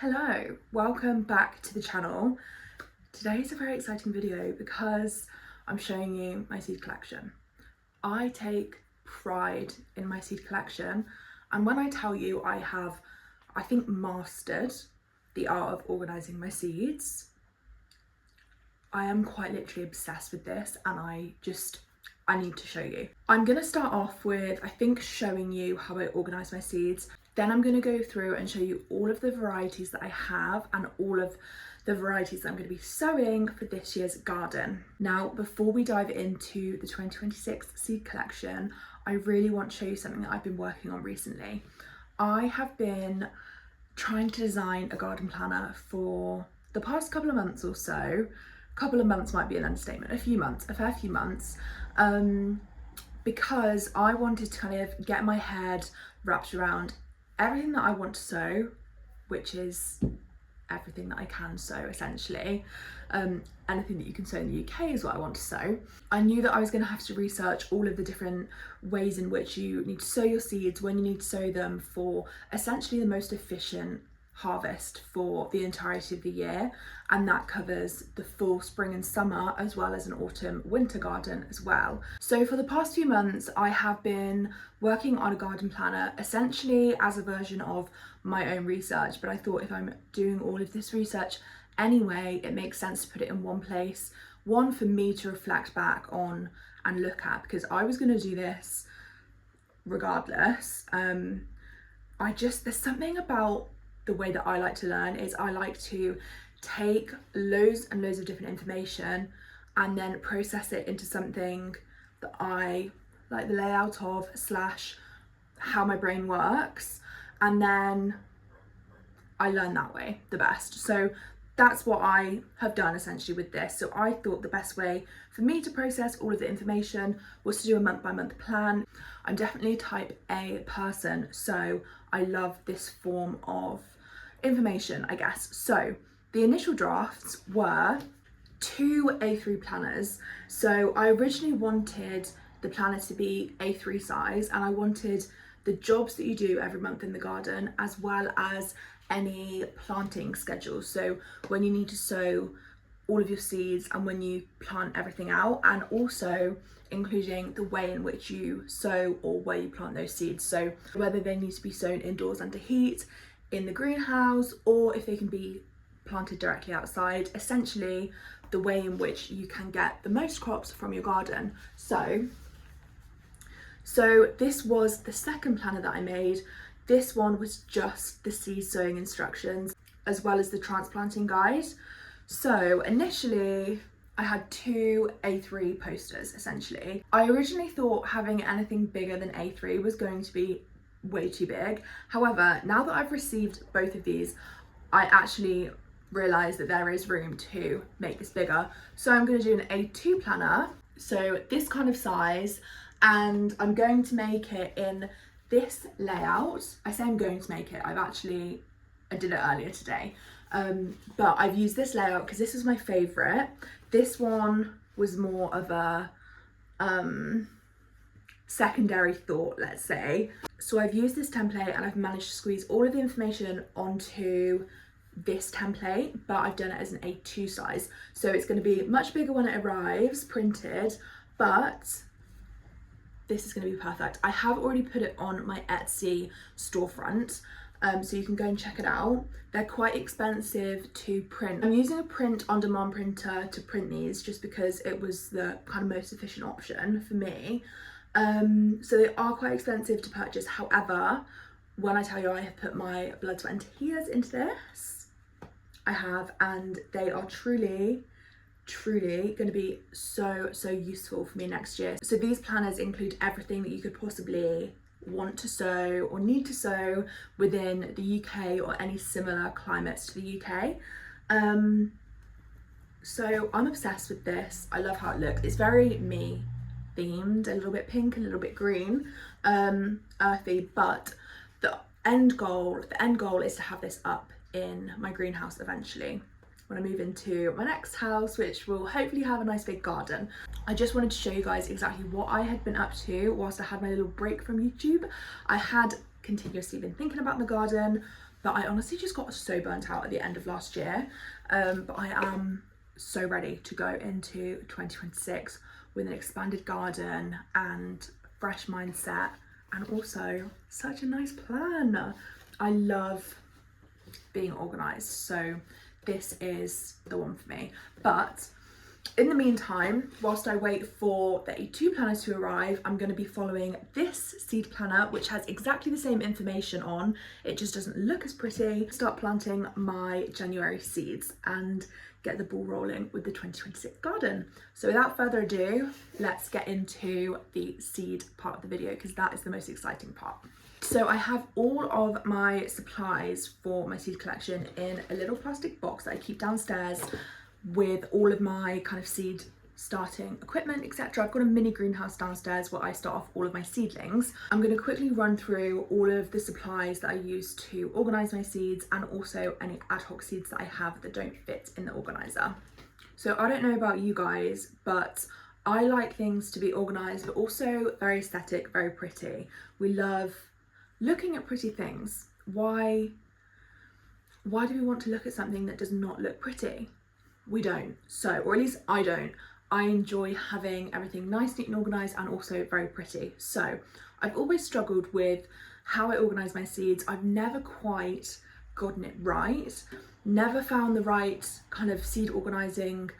Hello, welcome back to the channel. Today is a very exciting video because I'm showing you my seed collection. I take pride in my seed collection, and when I tell you I have, I think, mastered the art of organising my seeds, I am quite literally obsessed with this, and I need to show you. I'm going to start off with, I think, showing you how I organise my seeds. Then I'm going to go through and show you all of the varieties that I have and all of the varieties that I'm going to be sowing for this year's garden. Now, before we dive into the 2026 seed collection, I really want to show you something that I've been working on recently. I have been trying to design a garden planner for the past couple of months or so. A couple of months might be an understatement, a fair few months, because I wanted to kind of get my head wrapped around everything that I want to sow, which is everything that I can sow essentially. Anything that you can sow in the UK is what I want to sow. I knew that I was going to have to research all of the different ways in which you need to sow your seeds, when you need to sow them for essentially the most efficient harvest for the entirety of the year, and that covers the full spring and summer as well as an autumn winter garden as well. So for the past few months I have been working on a garden planner essentially as a version of my own research, but I thought if I'm doing all of this research anyway, it makes sense to put it in one place, one for me to reflect back on and look at, because I was going to do this regardless. There's something about the way that I like to learn is I like to take loads and loads of different information and then process it into something that I like the layout of / how my brain works, and then I learn that way the best. So that's what I have done essentially with this. So I thought the best way for me to process all of the information was to do a month-by-month plan. I'm definitely a type A person, so I love this form of information, I guess. So the initial drafts were 2 A3 planners. So I originally wanted the planner to be A3 size, and I wanted the jobs that you do every month in the garden as well as any planting schedules, so when you need to sow all of your seeds and when you plant everything out, and also including the way in which you sow or where you plant those seeds, so whether they need to be sown indoors under heat, in the greenhouse, or if they can be planted directly outside, essentially the way in which you can get the most crops from your garden. So this was the second planner that I made. This one was just the seed sowing instructions as well as the transplanting guide. So initially I had 2 A3 posters essentially. I originally thought having anything bigger than A3 was going to be way too big. However, now that I've received both of these, I actually realised that there is room to make this bigger. So I'm going to do an A2 planner, so this kind of size, and I'm going to make it in this layout. I say I'm going to make it, I did it earlier today, but I've used this layout because this was my favourite. This one was more of a secondary thought, let's say. So I've used this template and I've managed to squeeze all of the information onto this template, but I've done it as an A2 size. So it's going to be much bigger when it arrives printed, but this is going to be perfect. I have already put it on my Etsy storefront, so you can go and check it out. They're quite expensive to print. I'm using a print on demand printer to print these just because it was the kind of most efficient option for me. So they are quite expensive to purchase. However, when I tell you I have put my blood, sweat and tears into this, I have, and they are truly going to be so useful for me next year. So these planners include everything that you could possibly want to sow or need to sow within the UK or any similar climates to the UK. So I'm obsessed with this. I love how it looks. It's very me themed, a little bit pink, a little bit green, earthy, but the end goal is to have this up in my greenhouse eventually when I move into my next house, which will hopefully have a nice big garden. I just wanted to show you guys exactly what I had been up to whilst I had my little break from YouTube. I had continuously been thinking about the garden, but I honestly just got so burnt out at the end of last year. But I am so ready to go into 2026 with an expanded garden and fresh mindset, and also such a nice plan. I love being organised, so this is the one for me. But in the meantime, whilst I wait for the A2 planner to arrive, I'm going to be following this seed planner, which has exactly the same information on, it just doesn't look as pretty. Start planting my January seeds and get the ball rolling with the 2026 garden. So without further ado, let's get into the seed part of the video, because that is the most exciting part. So I have all of my supplies for my seed collection in a little plastic box that I keep downstairs with all of my kind of seed starting equipment, etc. I've got a mini greenhouse downstairs where I start off all of my seedlings. I'm going to quickly run through all of the supplies that I use to organise my seeds, and also any ad hoc seeds that I have that don't fit in the organiser. So I don't know about you guys, but I like things to be organised, but also very aesthetic, very pretty. We love looking at pretty things. Why do we want to look at something that does not look pretty? We don't. So, or at least I don't. I enjoy having everything nice, neat and organised, and also very pretty. So I've always struggled with how I organise my seeds. I've never quite gotten it right. Never found the right kind of seed organising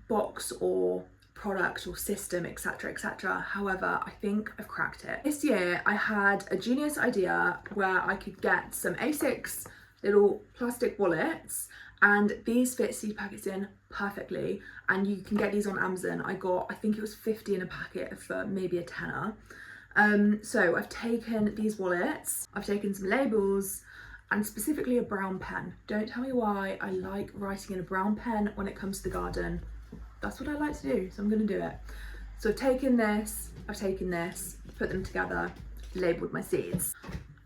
box or product or system, etc, etc. However, I think I've cracked it. This year I had a genius idea where I could get some A6 little plastic wallets, and these fit seed packets in perfectly, and you can get these on Amazon. I think it was 50 in a packet for maybe a tenner. So I've taken these wallets, I've taken some labels, and specifically a brown pen. Don't tell me why I like writing in a brown pen when it comes to the garden. That's what I like to do, so I'm going to do it. So I've taken this, put them together, labelled my seeds.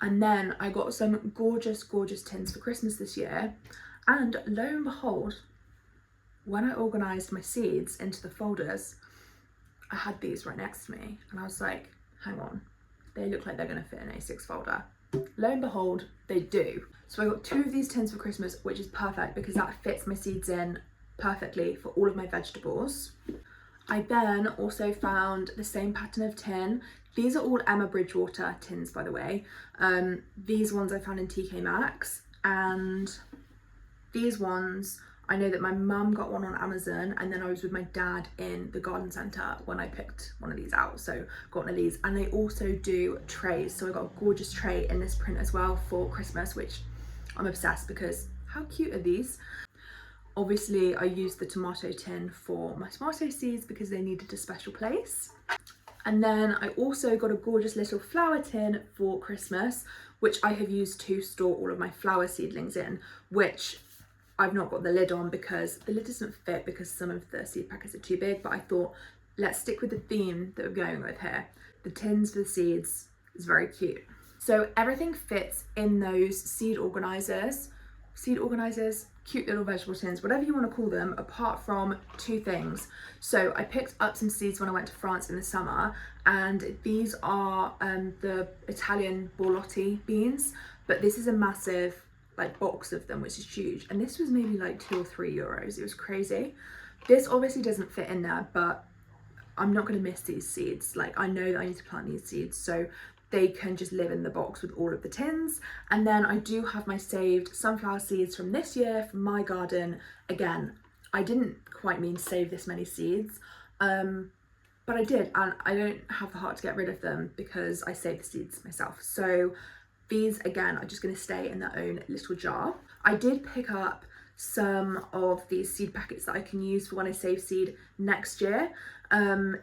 And then I got some gorgeous, gorgeous tins for Christmas this year. And lo and behold, when I organised my seeds into the folders, I had these right next to me. And I was like, hang on, they look like they're going to fit in an A6 folder. Lo and behold, they do. So I got 2 of these tins for Christmas, which is perfect because that fits my seeds in perfectly for all of my vegetables. I then also found the same pattern of tin. These are all Emma Bridgewater tins, by the way. These ones I found in TK Maxx, and these ones, I know that my mum got one on Amazon, and then I was with my dad in the garden centre when I picked one of these out, so got one of these. And they also do trays, so I got a gorgeous tray in this print as well for Christmas, which I'm obsessed because how cute are these? Obviously I used the tomato tin for my tomato seeds because they needed a special place. And then I also got a gorgeous little flower tin for Christmas, which I have used to store all of my flower seedlings in, which I've not got the lid on because the lid doesn't fit because some of the seed packets are too big, but I thought let's stick with the theme that we're going with here. The tins for the seeds is very cute. So everything fits in those seed organisers, cute little vegetable tins, whatever you want to call them, apart from 2 things. So I picked up some seeds when I went to France in the summer, and these are the Italian borlotti beans, but this is a massive like box of them, which is huge, and this was maybe like 2 or 3 euros. It was crazy. This obviously doesn't fit in there, but I'm not going to miss these seeds. Like, I know that I need to plant these seeds, so they can just live in the box with all of the tins. And then I do have my saved sunflower seeds from this year from my garden. Again, I didn't quite mean to save this many seeds, but I did, and I don't have the heart to get rid of them because I saved the seeds myself. So these, again, are just going to stay in their own little jar. I did pick up some of these seed packets that I can use for when I save seed next year,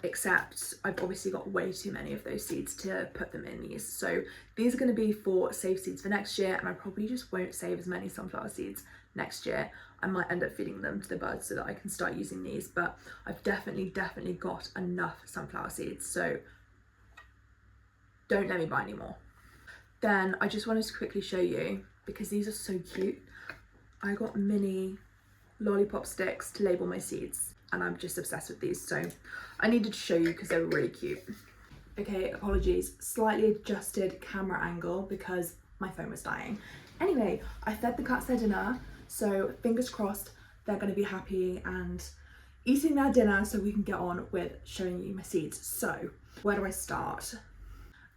except I've obviously got way too many of those seeds to put them in these. So these are going to be for save seeds for next year, and I probably just won't save as many sunflower seeds next year. I might end up feeding them to the birds so that I can start using these, but I've definitely got enough sunflower seeds, so don't let me buy any more. Then I just wanted to quickly show you, because these are so cute, I got mini lollipop sticks to label my seeds, and I'm just obsessed with these, so I needed to show you because they were really cute. Okay, apologies, slightly adjusted camera angle because my phone was dying. Anyway, I fed the cats their dinner, so fingers crossed they're going to be happy and eating their dinner so we can get on with showing you my seeds. So where do I start?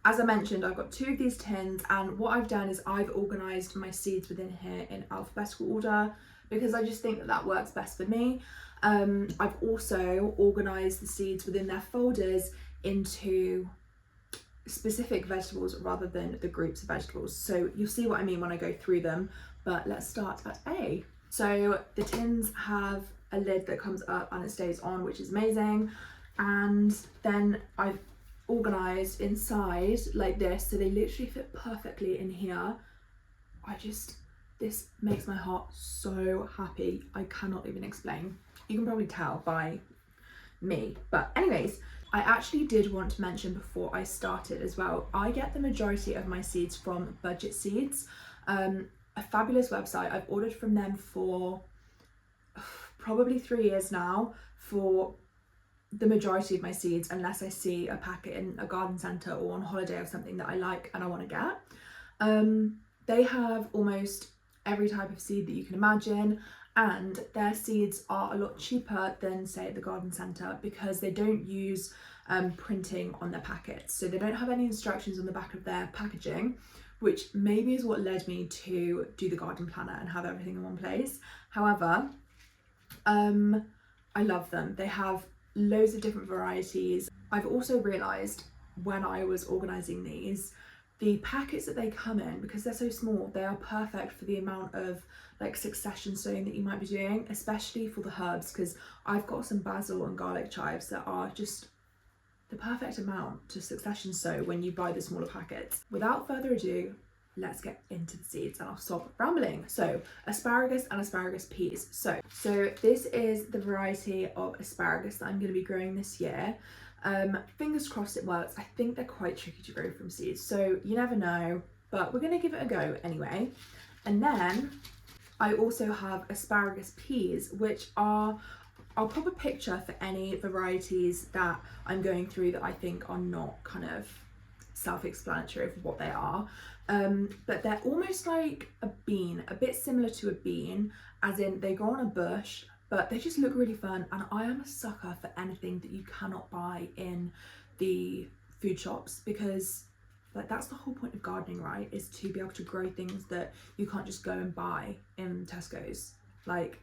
As I mentioned, I've got 2 of these tins, and what I've done is I've organised my seeds within here in alphabetical order because I just think that that works best for me. I've also organised the seeds within their folders into specific vegetables rather than the groups of vegetables. So you'll see what I mean when I go through them, but let's start at A. So the tins have a lid that comes up and it stays on, which is amazing. And then I've organised inside like this, so they literally fit perfectly in here. This makes my heart so happy. I cannot even explain. You can probably tell by me. But anyways, I actually did want to mention before I started as well, I get the majority of my seeds from Budget Seeds, a fabulous website. I've ordered from them for probably 3 years now for the majority of my seeds, unless I see a packet in a garden centre or on holiday or something that I like and I want to get. They have almost every type of seed that you can imagine, and their seeds are a lot cheaper than, say, at the garden centre because they don't use printing on their packets. So they don't have any instructions on the back of their packaging, which maybe is what led me to do the garden planner and have everything in one place. However, I love them. They have loads of different varieties. I've also realised when I was organising these, the packets that they come in, because they're so small, they are perfect for the amount of like succession sowing that you might be doing, especially for the herbs, because I've got some basil and garlic chives that are just the perfect amount to succession sow when you buy the smaller packets. Without further ado, let's get into the seeds and I'll stop rambling. So asparagus and asparagus peas. So this is the variety of asparagus that I'm going to be growing this year. Fingers crossed it works. I think they're quite tricky to grow from seeds, so you never know, but we're going to give it a go anyway. And then I also have asparagus peas, which are, I'll pop a picture for any varieties that I'm going through that I think are not kind of self-explanatory of what they are. But they're almost like a bean, a bit similar to a bean, as in they grow on a bush, but they just look really fun. And I am a sucker for anything that you cannot buy in the food shops, because like that's the whole point of gardening, right? Is to be able to grow things that you can't just go and buy in Tesco's. Like,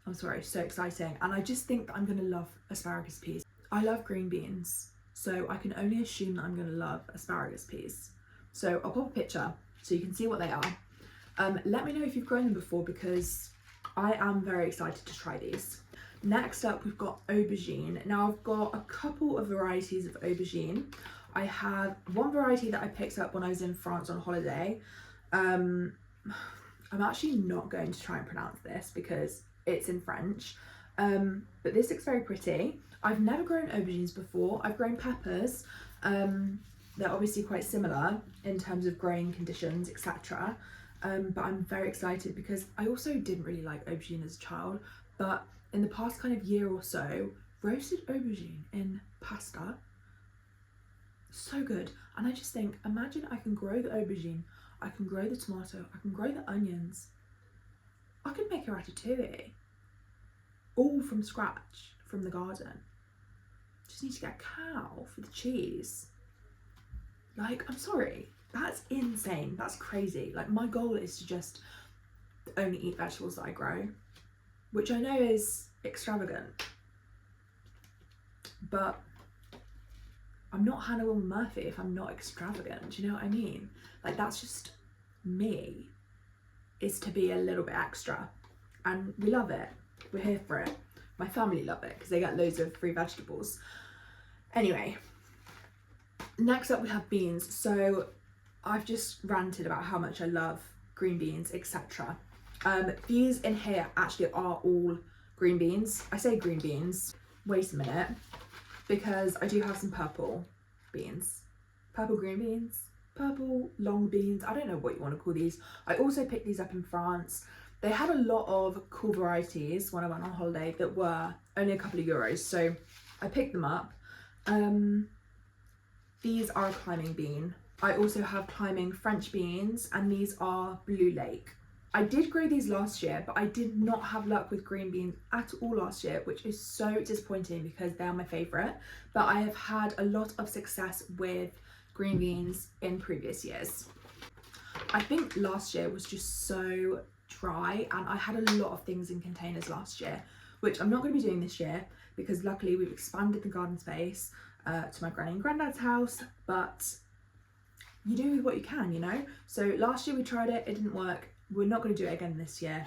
I'm sorry, so exciting. And I just think that I'm gonna love asparagus peas. I love green beans, so I can only assume that I'm gonna love asparagus peas. So I'll pop a picture so you can see what they are. Let me know if you've grown them before, because I am very excited to try these. Next up, we've got aubergine. Now I've got a couple of varieties of aubergine. I have one variety that I picked up when I was in France on holiday. I'm actually not going to try and pronounce this because it's in French, but this looks very pretty. I've never grown aubergines before. I've grown peppers. They're obviously quite similar in terms of growing conditions, etc. But I'm very excited because I also didn't really like aubergine as a child, but in the past kind of year or so, roasted aubergine in pasta, so good. And I just think, imagine I can grow the aubergine, I can grow the tomato, I can grow the onions, I could make a ratatouille, all from scratch, from the garden. Just need to get a cow for the cheese. Like, I'm sorry, that's insane, that's crazy. Like, my goal is to just only eat vegetables that I grow, which I know is extravagant, but I'm not Hannah Wilmer Murphy if I'm not extravagant. Do you know what I mean? Like, that's just me, is to be a little bit extra, and we love it. We're here for it. My family love it because they get loads of free vegetables. Anyway, next up we have beans. So I've just ranted about how much I love green beans, etc. These in here actually are all green beans. I say green beans, wait a minute, because I do have some purple beans. Purple green beans, purple long beans, I don't know what you want to call these. I also picked these up in France. They had a lot of cool varieties when I went on holiday that were only a couple of euros, so I picked them up. These are a climbing bean. I also have climbing French beans, and these are Blue Lake. I did grow these last year, but I did not have luck with green beans at all last year, which is so disappointing because they are my favourite. But I have had a lot of success with green beans in previous years. I think last year was just so dry, and I had a lot of things in containers last year, which I'm not going to be doing this year because luckily we've expanded the garden space to my granny and granddad's house, but you do with what you can, you know? So last year we tried it, it didn't work. We're not going to do it again this year.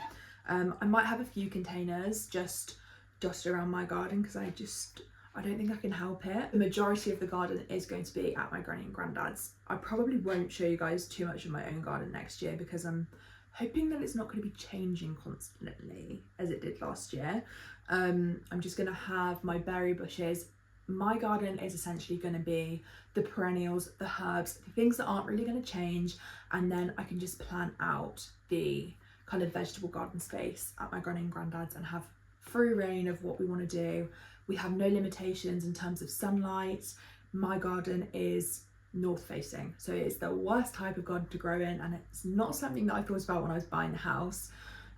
I might have a few containers just dotted around my garden because I don't think I can help it. The majority of the garden is going to be at my granny and granddad's. I probably won't show you guys too much of my own garden next year because I'm hoping that it's not going to be changing constantly as it did last year. I'm just going to have my berry bushes. My garden is essentially going to be the perennials, the herbs, the things that aren't really going to change, and then I can just plan out the kind of vegetable garden space at my granny and granddad's and have free reign of what we want to do. We have no limitations in terms of sunlight. My garden is north facing, so it's the worst type of garden to grow in, and it's not something that I thought about when I was buying the house.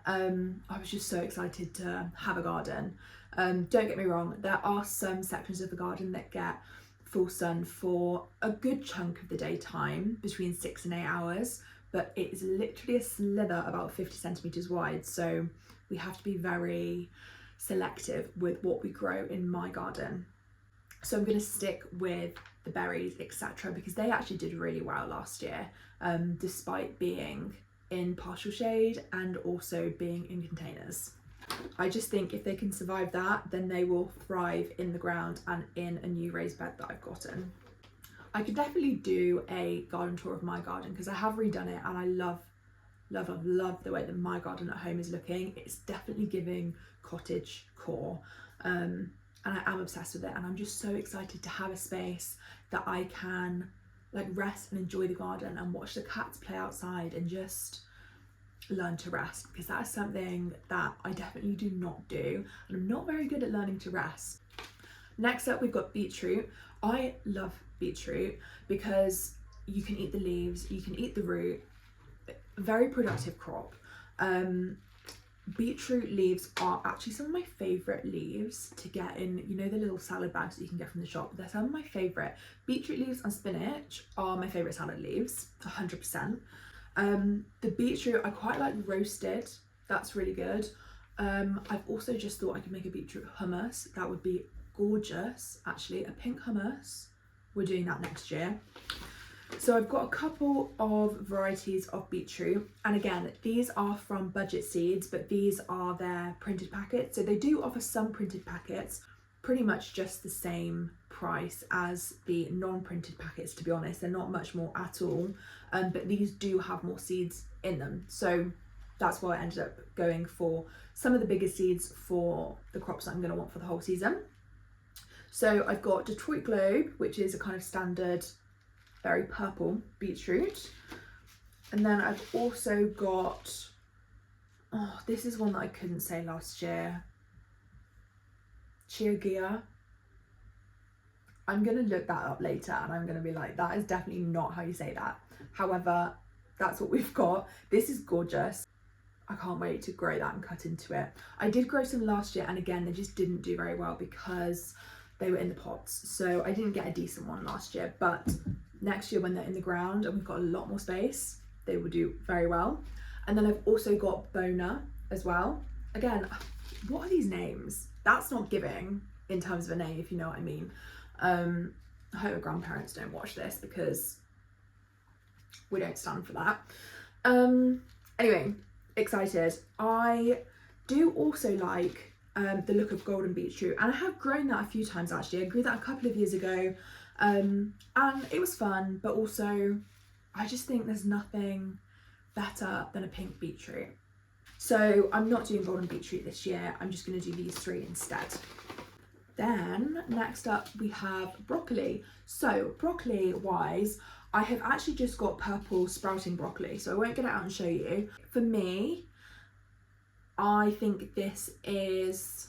I was just so excited to have a garden. Don't get me wrong, there are some sections of the garden that get full sun for a good chunk of the daytime, between 6 and 8 hours, but it is literally a slither about 50 centimeters wide, so we have to be very selective with what we grow in my garden. So I'm going to stick with the berries, etc., because they actually did really well last year, despite being in partial shade and also being in containers. I just think if they can survive that, then they will thrive in the ground and in a new raised bed that I've gotten. I could definitely do a garden tour of my garden because I have redone it, and I love the way that my garden at home is looking. It's definitely giving cottage core, and I am obsessed with it, and I'm just so excited to have a space that I can like rest and enjoy the garden and watch the cats play outside and just learn to rest, because that is something that I definitely do not do, and I'm not very good at learning to rest. Next up, we've got beetroot. I love beetroot because you can eat the leaves, you can eat the root. Very productive crop. Beetroot leaves are actually some of my favourite leaves to get in, you know, the little salad bags that you can get from the shop. They're some of my favourite. Beetroot leaves and spinach are my favourite salad leaves, 100%. The beetroot I quite like roasted, that's really good. I've also just thought I could make a beetroot hummus. That would be gorgeous, actually. A pink hummus, we're doing that next year. So I've got a couple of varieties of beetroot, and again, these are from Budget Seeds, but these are their printed packets. So they do offer some printed packets, pretty much just the same price as the non-printed packets, to be honest. They're not much more at all, but these do have more seeds in them. So that's why I ended up going for some of the bigger seeds for the crops that I'm going to want for the whole season. So I've got Detroit Globe, which is a kind of standard very purple beetroot, and then I've also got, oh, this is one that I couldn't say last year, Chiagia. I'm gonna look that up later and I'm gonna be like, that is definitely not how you say that. However, that's what we've got. This is gorgeous. I can't wait to grow that and cut into it. I did grow some last year, and again, they just didn't do very well because they were in the pots, so I didn't get a decent one last year, but next year when they're in the ground and we've got a lot more space, they will do very well. And then I've also got Bona as well. Again, what are these names? That's not giving in terms of a name, if you know what I mean. I hope my grandparents don't watch this because we don't stand for that. Anyway, excited. I do also like the look of golden beetroot, and I have grown that a few times actually. I grew that a couple of years ago, and it was fun, but also I just think there's nothing better than a pink beetroot. So I'm not doing golden beetroot this year, I'm just going to do these three instead. Then next up we have broccoli. So broccoli wise, I have actually just got purple sprouting broccoli, so I won't get it out and show you. For me, I think this is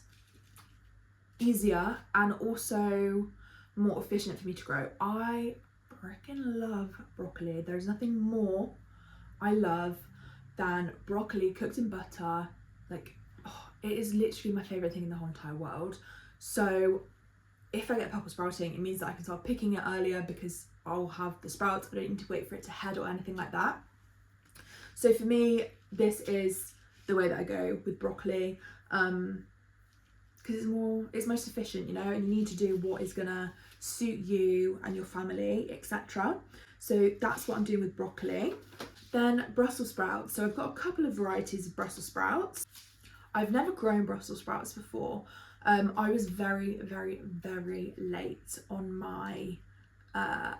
easier and also more efficient for me to grow. I freaking love broccoli. There's nothing more I love than broccoli cooked in butter. Like, oh, it is literally my favourite thing in the whole entire world. So if I get purple sprouting, it means that I can start picking it earlier because I'll have the sprouts. I don't need to wait for it to head or anything like that. So for me, this is the way that I go with broccoli, because it's most efficient, you know, and you need to do what is gonna suit you and your family, etc. So that's what I'm doing with broccoli. Then Brussels sprouts. So I've got a couple of varieties of Brussels sprouts. I've never grown Brussels sprouts before. I was very, very, very late on my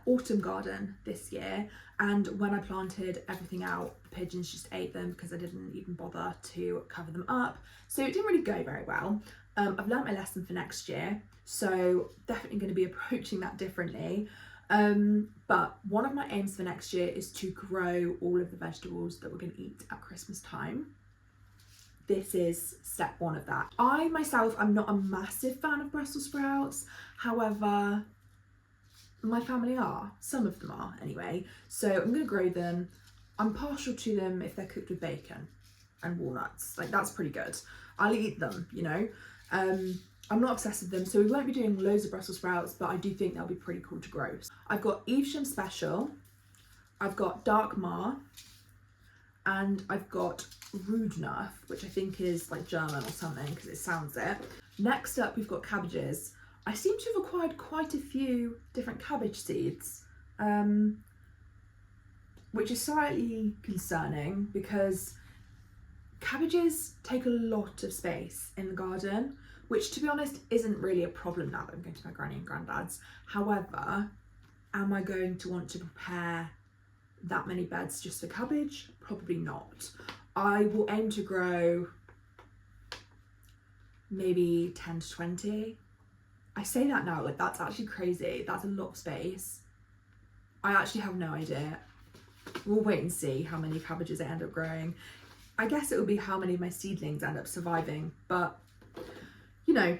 autumn garden this year, and when I planted everything out, the pigeons just ate them because I didn't even bother to cover them up, so it didn't really go very well. I've learnt my lesson for next year, so definitely going to be approaching that differently. But one of my aims for next year is to grow all of the vegetables that we're going to eat at Christmas time. This is step one of that. I myself am not a massive fan of Brussels sprouts, however my family are, some of them are anyway, so I'm going to grow them. I'm partial to them if they're cooked with bacon and walnuts, like that's pretty good. I'll eat them, you know. I'm not obsessed with them, so we won't be doing loads of Brussels sprouts, but I do think they'll be pretty cool to grow. I've got Evesham Special, I've got Dark Mar, and I've got Rudnerf, which I think is like German or something because it sounds it. Next up, we've got cabbages. I seem to have acquired quite a few different cabbage seeds, which is slightly concerning because cabbages take a lot of space in the garden, which to be honest isn't really a problem now that I'm going to my granny and granddad's. However, am I going to want to prepare that many beds just for cabbage? Probably not. I will aim to grow maybe 10 to 20. I say that now, like that's actually crazy. That's a lot of space. I actually have no idea. We'll wait and see how many cabbages I end up growing. I guess it will be how many of my seedlings end up surviving, but you know,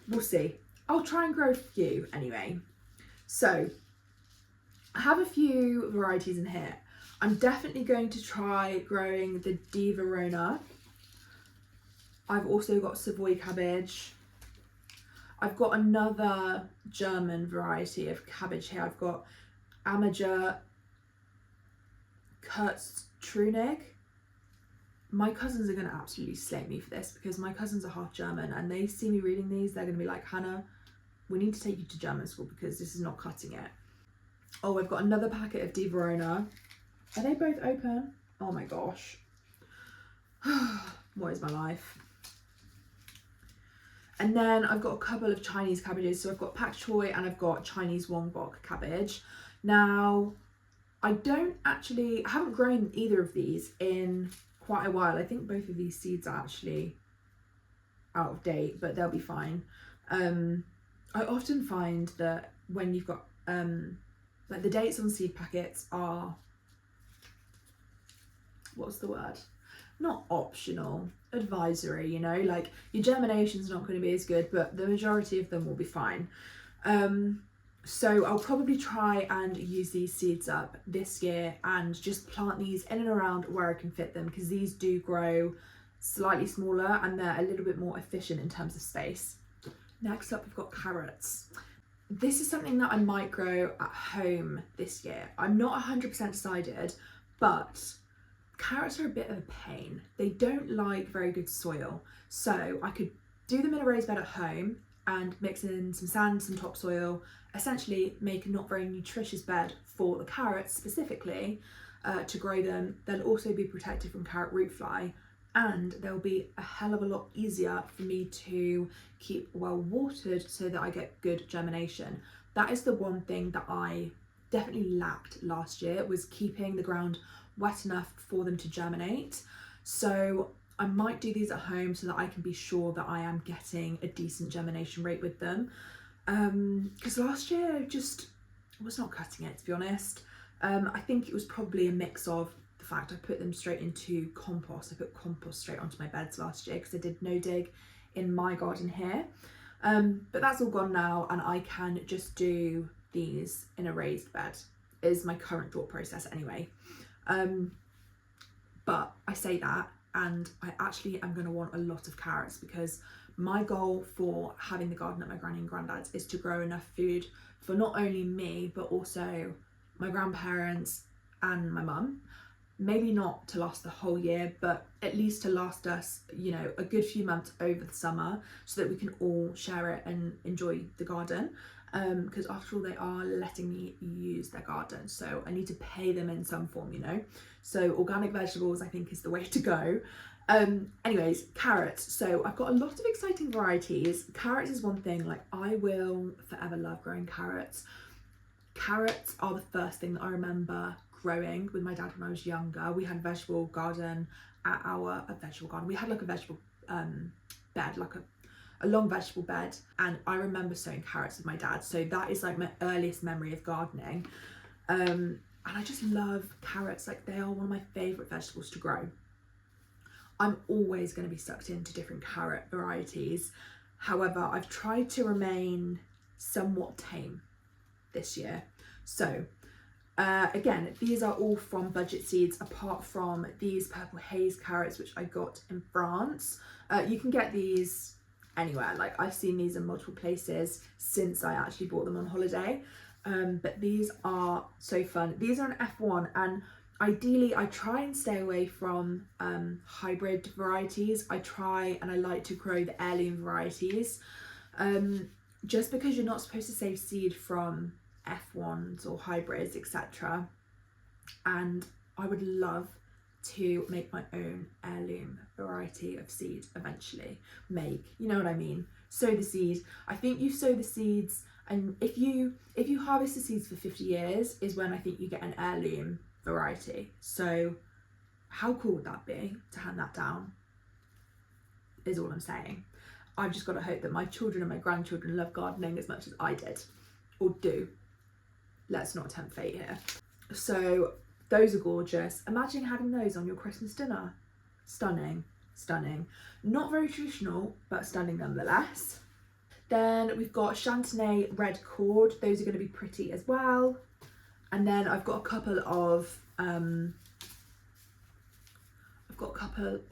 we'll see. I'll try and grow a few anyway. So I have a few varieties in here. I'm definitely going to try growing the Di Verona. I've also got Savoy cabbage. I've got another German variety of cabbage here. I've got Amager Kurztrunig. My cousins are going to absolutely slate me for this because my cousins are half German and they see me reading these, they're going to be like, Hannah, we need to take you to German school because this is not cutting it. Oh, I've got another packet of Di Verona. Are they both open? Oh my gosh. What is my life? And then I've got a couple of Chinese cabbages. So I've got pak choy and I've got Chinese wongbok cabbage. Now, I haven't grown either of these in quite a while. I think both of these seeds are actually out of date, but they'll be fine. I often find that when you've got, like the dates on seed packets are, what's the word? Not optional, advisory, you know, like your germination's not going to be as good, but the majority of them will be fine. So I'll probably try and use these seeds up this year and just plant these in and around where I can fit them, because these do grow slightly smaller and they're a little bit more efficient in terms of space. Next up, we've got carrots. This is something that I might grow at home this year. I'm not 100% decided, but carrots are a bit of a pain. They don't like very good soil. So I could do them in a raised bed at home and mix in some sand, some topsoil, essentially make a not very nutritious bed for the carrots specifically to grow them. They'll also be protected from carrot root fly, and they'll be a hell of a lot easier for me to keep well watered so that I get good germination. That is the one thing that I definitely lacked last year, was keeping the ground wet enough for them to germinate. So I might do these at home so that I can be sure that I am getting a decent germination rate with them. Because last year I just was not cutting it, to be honest. I think it was probably a mix of the fact I put them straight into compost. I put compost straight onto my beds last year because I did no dig in my garden here. But that's all gone now, and I can just do these in a raised bed, is my current thought process anyway. But I say that, and I actually am going to want a lot of carrots, because my goal for having the garden at my granny and granddad's is to grow enough food for not only me but also my grandparents and my mum. Maybe not to last the whole year, but at least to last us, you know, a good few months over the summer, so that we can all share it and enjoy the garden. Because after all, they are letting me use their garden, so I need to pay them in some form, you know. So organic vegetables, I think, is the way to go. Anyways, carrots. So I've got a lot of exciting varieties. Carrots is one thing, like I will forever love growing carrots. Carrots are the first thing that I remember growing with my dad when I was younger. We had a vegetable garden at we had like a vegetable bed, like a long vegetable bed, and I remember sowing carrots with my dad. So that is like my earliest memory of gardening. And I just love carrots. Like, they are one of my favourite vegetables to grow. I'm always going to be sucked into different carrot varieties. However, I've tried to remain somewhat tame this year. So again, these are all from budget seeds, apart from these purple haze carrots, which I got in France. You can get these anywhere. Like, I've seen these in multiple places since I actually bought them on holiday. But these are so fun. These are an F1, and ideally I try and stay away from hybrid varieties. I try and I like to grow the heirloom varieties, just because you're not supposed to save seed from F1s or hybrids, etc. And I would love to make my own heirloom variety of seed eventually. You know what I mean? Sow the seed. I think you sow the seeds, and if you harvest the seeds for 50 years is when I think you get an heirloom variety. So how cool would that be to hand that down, is all I'm saying. I've just got to hope that my children and my grandchildren love gardening as much as I did, or do. Let's not tempt fate here. So those are gorgeous. Imagine having those on your Christmas dinner. Stunning, stunning. Not very traditional, but stunning nonetheless. Then we've got Chantenay red cord. Those are going to be pretty as well. And then I've got a couple of,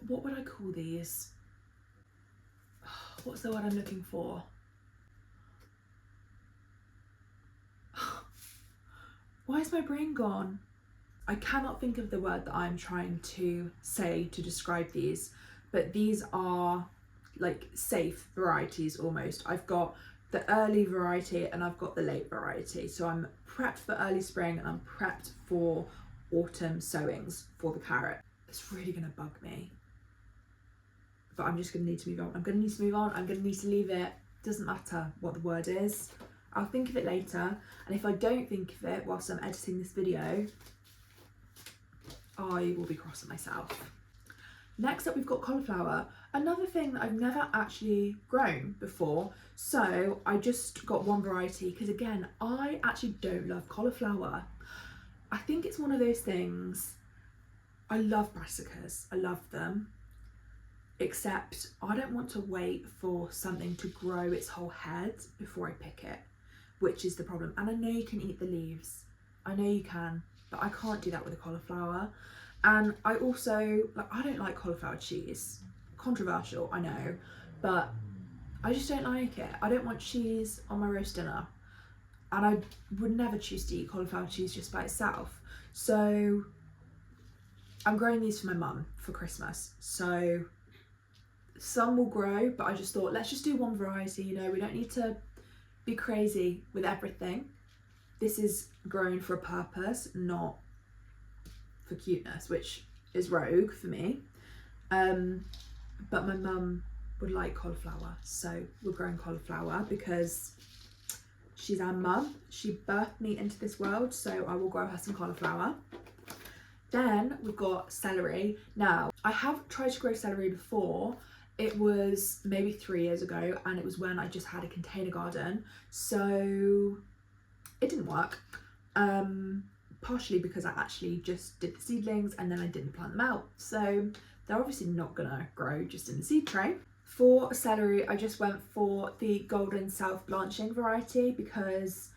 what would I call these? What's the word I'm looking for? Why is my brain gone? I cannot think of the word that I'm trying to say to describe these, but these are like safe varieties almost. I've got the early variety and I've got the late variety. So I'm prepped for early spring and I'm prepped for autumn sowings for the carrot. It's really gonna bug me, but I'm just gonna need to move on. I'm gonna need to move on. I'm gonna need to leave it. Doesn't matter what the word is. I'll think of it later. And if I don't think of it whilst I'm editing this video, I will be cross at myself. Next up, we've got cauliflower. Another thing that I've never actually grown before. So I just got one variety because, again, I actually don't love cauliflower. I think it's one of those things. I love brassicas. I love them. Except I don't want to wait for something to grow its whole head before I pick it, which is the problem. And I know you can eat the leaves. I know you can, but I can't do that with a cauliflower. And I also, I don't like cauliflower cheese. Controversial, I know, but I just don't like it. I don't want cheese on my roast dinner. And I would never choose to eat cauliflower cheese just by itself. So I'm growing these for my mum for Christmas. So some will grow, but I just thought, let's just do one variety, you know, we don't need to be crazy with everything. This is grown for a purpose, not for cuteness, which is rogue for me. But my mum would like cauliflower, so we're growing cauliflower because she's our mum. She birthed me into this world, so I will grow her some cauliflower. Then we've got celery. Now, I have tried to grow celery before. It was maybe 3 years ago, and it was when I just had a container garden, so it didn't work. Partially because I actually just did the seedlings and then I didn't plant them out, so they're obviously not gonna grow just in the seed tray. For celery, I just went for the golden self-blanching variety because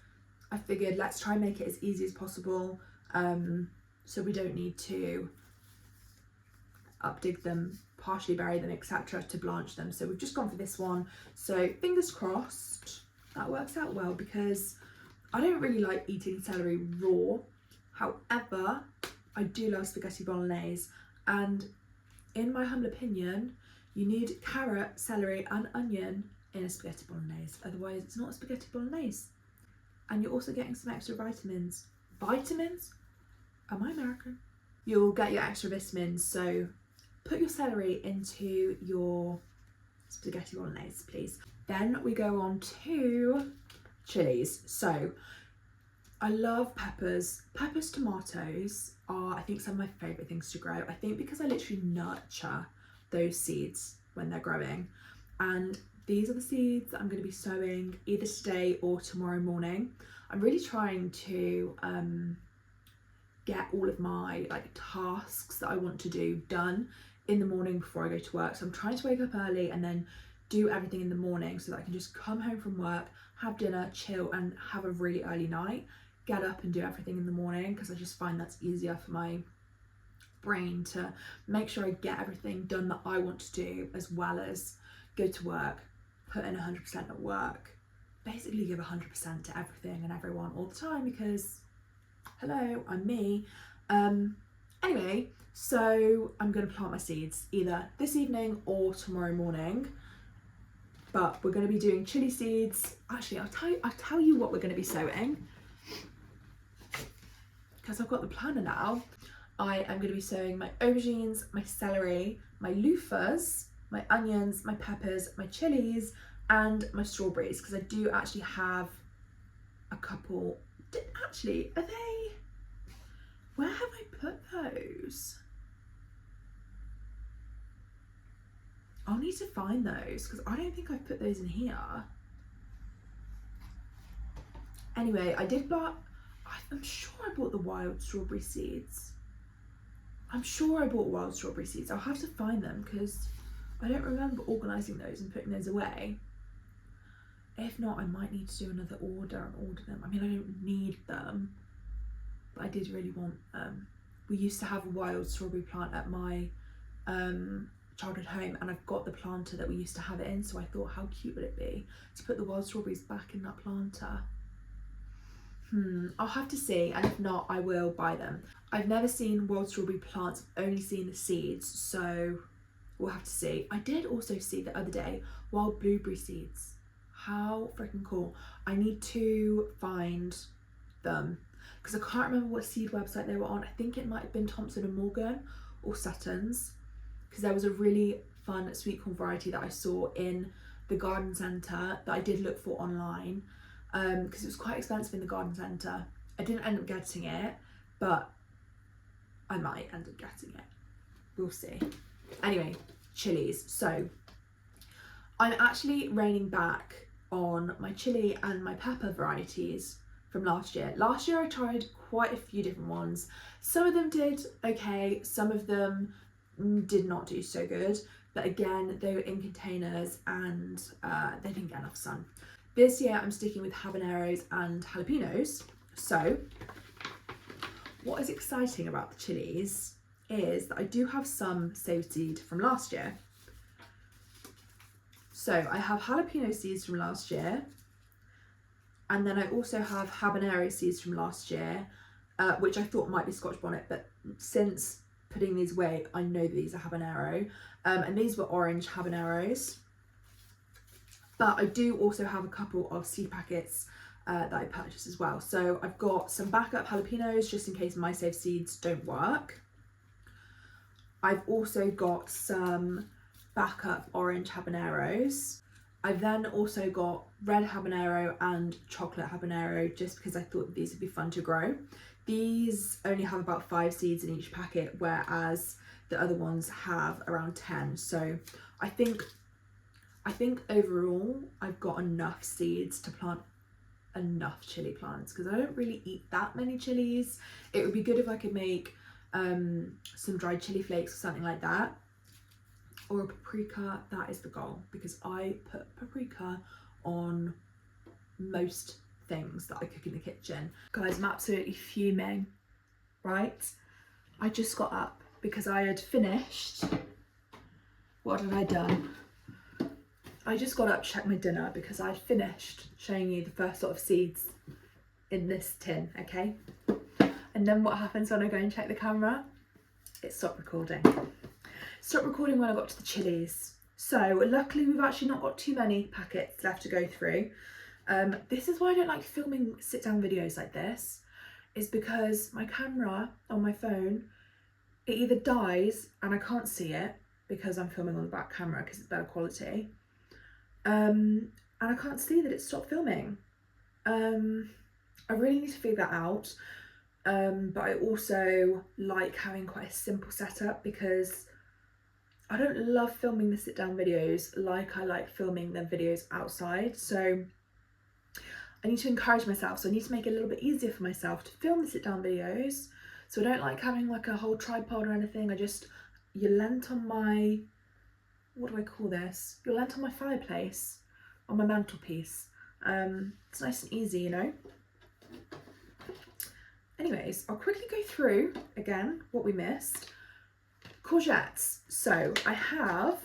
I figured let's try and make it as easy as possible, so we don't need to updig them, partially bury them, etc., to blanch them. So we've just gone for this one. So fingers crossed that works out well, because I don't really like eating celery raw. However, I do love spaghetti bolognese, and in my humble opinion, you need carrot, celery and onion in a spaghetti bolognese. Otherwise, it's not a spaghetti bolognese. And you're also getting some extra vitamins. Vitamins? Am I American? You'll get your extra vitamins, so put your celery into your spaghetti bolognese, please. Then we go on to chilies. So I love peppers. Peppers, tomatoes are, I think, some of my favourite things to grow. I think because I literally nurture those seeds when they're growing. And these are the seeds that I'm going to be sowing either today or tomorrow morning. I'm really trying to get all of my tasks that I want to do done in the morning before I go to work. So I'm trying to wake up early and then do everything in the morning so that I can just come home from work, have dinner, chill and have a really early night, get up and do everything in the morning, because I just find that's easier for my brain to make sure I get everything done that I want to do, as well as go to work, put in 100% at work, basically give 100% to everything and everyone all the time, because hello, I'm me. Anyway, so I'm going to plant my seeds either this evening or tomorrow morning, but we're going to be doing chili seeds. Actually, I'll tell you what we're going to be sowing, because I've got the planner now. I am going to be sowing my aubergines, my celery, my loofahs, my onions, my peppers, my chilies and my strawberries, because I do actually have a couple. Actually, are they, where have I put those? I'll need to find those, because I don't think I've put those in here. Anyway, I'm sure I bought the wild strawberry seeds. I'm sure I bought wild strawberry seeds. I'll have to find them, because I don't remember organising those and putting those away. If not, I might need to do another order and order them. I mean, I don't need them, but I did really want them. We used to have a wild strawberry plant at my childhood home, and I've got the planter that we used to have it in, so I thought, how cute would it be to put the wild strawberries back in that planter? I'll have to see, and if not, I will buy them. I've never seen wild strawberry plants, I've only seen the seeds, so we'll have to see. I did also see the other day wild blueberry seeds. How freaking cool. I need to find them, because I can't remember what seed website they were on. I think it might have been Thompson & Morgan or Sutton's, because there was a really fun sweet corn variety that I saw in the garden centre that I did look for online, because it was quite expensive in the garden centre. I didn't end up getting it, but I might end up getting it. We'll see. Anyway, chilies. So I'm actually reining back on my chili and my pepper varieties from last year. Last year I tried quite a few different ones. Some of them did okay, some of them did not do so good, but again, they were in containers and they didn't get enough sun. This year I'm sticking with habaneros and jalapenos. So what is exciting about the chilies is that I do have some saved seed from last year. So I have jalapeno seeds from last year, and then I also have habanero seeds from last year, which I thought might be Scotch bonnet, but since putting these away, I know that these are habanero, and these were orange habaneros. But I do also have a couple of seed packets that I purchased as well. So I've got some backup jalapenos just in case my saved seeds don't work. I've also got some backup orange habaneros. I've then also got red habanero and chocolate habanero, just because I thought these would be fun to grow. These only have about 5 seeds in each packet, whereas the other ones have around 10. So I think overall I've got enough seeds to plant enough chili plants, because I don't really eat that many chilies. It would be good if I could make some dried chili flakes or something like that, or a paprika. That is the goal, because I put paprika on most things that I cook in the kitchen. Guys, I'm absolutely fuming, right? I just got up because I had finished. What had I done? I just got up to check my dinner because I'd finished showing you the first lot of seeds in this tin, okay? And then what happens when I go and check the camera? It stopped recording. Stopped recording when I got to the chilies. So luckily we've actually not got too many packets left to go through. This is why I don't like filming sit down videos like this, is because my camera on my phone, it either dies and I can't see it because I'm filming on the back camera because it's better quality, and I can't see that it stopped filming. I really need to figure that out, but I also like having quite a simple setup because I don't love filming the sit down videos like I like filming the videos outside. So I need to encourage myself, so I need to make it a little bit easier for myself to film the sit down videos. So I don't like having like a whole tripod or anything. You're lent on my, what do I call this? You're lent on my fireplace, on my mantelpiece. It's nice and easy, you know? Anyways, I'll quickly go through again what we missed. Courgettes. So I have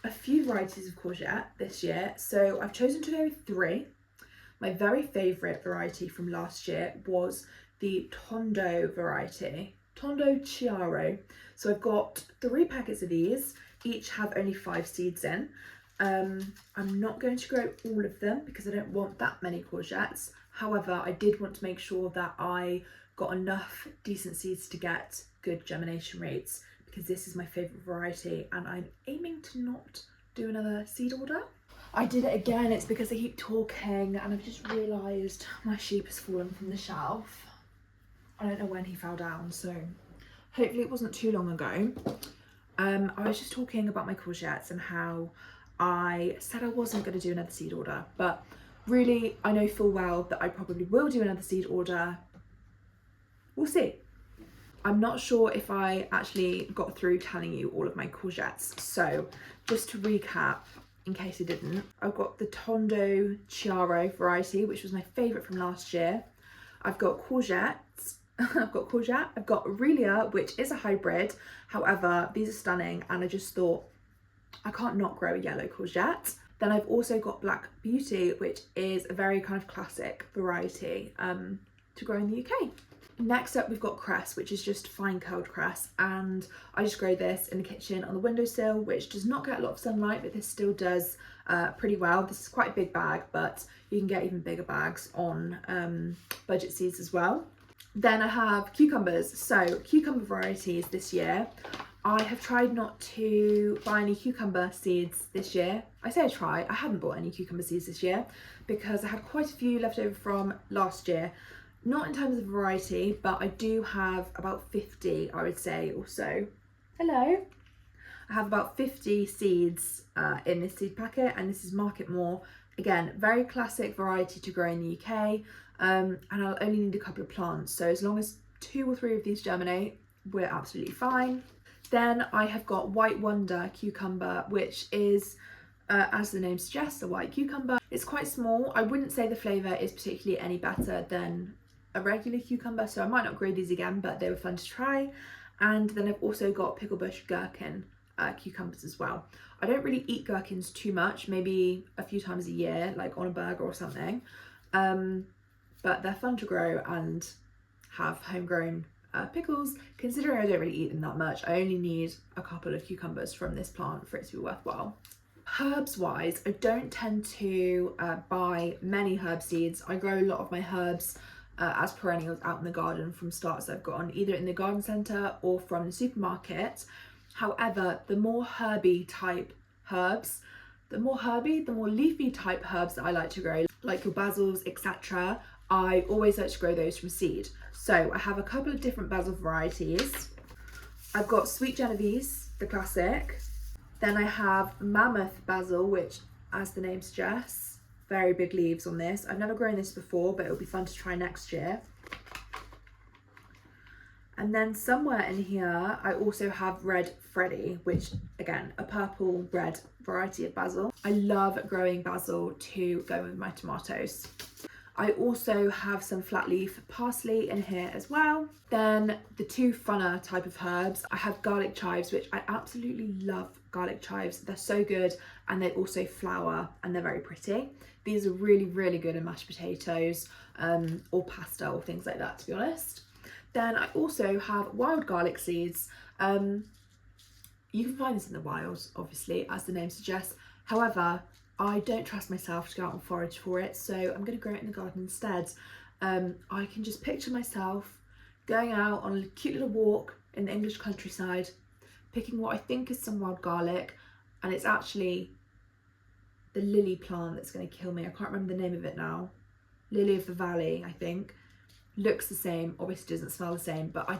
a few varieties of courgette this year. So I've chosen to go with 3. My very favourite variety from last year was the Tondo variety, Tondo Chiaro. So I've got 3 packets of these, each have only 5 seeds in. I'm not going to grow all of them because I don't want that many courgettes. However, I did want to make sure that I got enough decent seeds to get good germination rates because this is my favourite variety and I'm aiming to not do another seed order. I did it again, it's because I keep talking and I've just realised my sheep has fallen from the shelf. I don't know when he fell down, so hopefully it wasn't too long ago. I was just talking about my courgettes and how I said I wasn't going to do another seed order, but really I know full well that I probably will do another seed order. We'll see. I'm not sure if I actually got through telling you all of my courgettes, so just to recap, in case I didn't, I've got the Tondo Chiaro variety, which was my favourite from last year. I've got courgettes, I've got courgette, I've got Aurelia, which is a hybrid. However, these are stunning and I just thought I can't not grow a yellow courgette. Then I've also got Black Beauty, which is a very kind of classic variety to grow in the UK. Next up, we've got cress, which is just fine curled cress, and I just grow this in the kitchen on the windowsill, which does not get a lot of sunlight, but this still does pretty well. This is quite a big bag, but you can get even bigger bags on budget seeds as well. Then I have cucumbers. So cucumber varieties this year. I have tried not to buy any cucumber seeds this year. I say I haven't bought any cucumber seeds this year because I had quite a few left over from last year. Not in terms of variety, but I do have about 50, I would say, or so. Hello. I have about 50 seeds in this seed packet, and this is Market More. Again, very classic variety to grow in the UK, and I'll only need a couple of plants. So as long as 2 or 3 of these germinate, we're absolutely fine. Then I have got White Wonder cucumber, which is, as the name suggests, a white cucumber. It's quite small. I wouldn't say the flavour is particularly any better than a regular cucumber, so I might not grow these again, but they were fun to try. And then I've also got Picklebush gherkin cucumbers as well. I don't really eat gherkins too much, maybe a few times a year, like on a burger or something, but they're fun to grow and have homegrown pickles. Considering I don't really eat them that much, I only need a couple of cucumbers from this plant for it to be worthwhile. Herbs wise, I don't tend to buy many herb seeds. I grow a lot of my herbs as perennials out in the garden from starts I've gotten either in the garden centre or from the supermarket. However, the more herby type herbs, the more leafy type herbs that I like to grow, like your basils, etc., I always like to grow those from seed. So I have a couple of different basil varieties. I've got Sweet Genovese, the classic. Then I have Mammoth basil, which, as the name suggests, very big leaves on this. I've never grown this before, but it'll be fun to try next year. And then somewhere in here, I also have Red Freddy, which again, a purple red variety of basil. I love growing basil to go with my tomatoes. I also have some flat leaf parsley in here as well. Then the two funner type of herbs, I have garlic chives, which I absolutely love garlic chives. They're so good, and they also flower and they're very pretty. These are really, really good in mashed potatoes or pasta or things like that, to be honest. Then I also have wild garlic seeds. You can find this in the wild, obviously, as the name suggests. However, I don't trust myself to go out and forage for it, so I'm going to grow it in the garden instead. I can just picture myself going out on a cute little walk in the English countryside, picking what I think is some wild garlic, and it's actually the lily plant that's going to kill me. I can't remember the name of it now. Lily of the Valley, I think. Looks the same, obviously doesn't smell the same, but I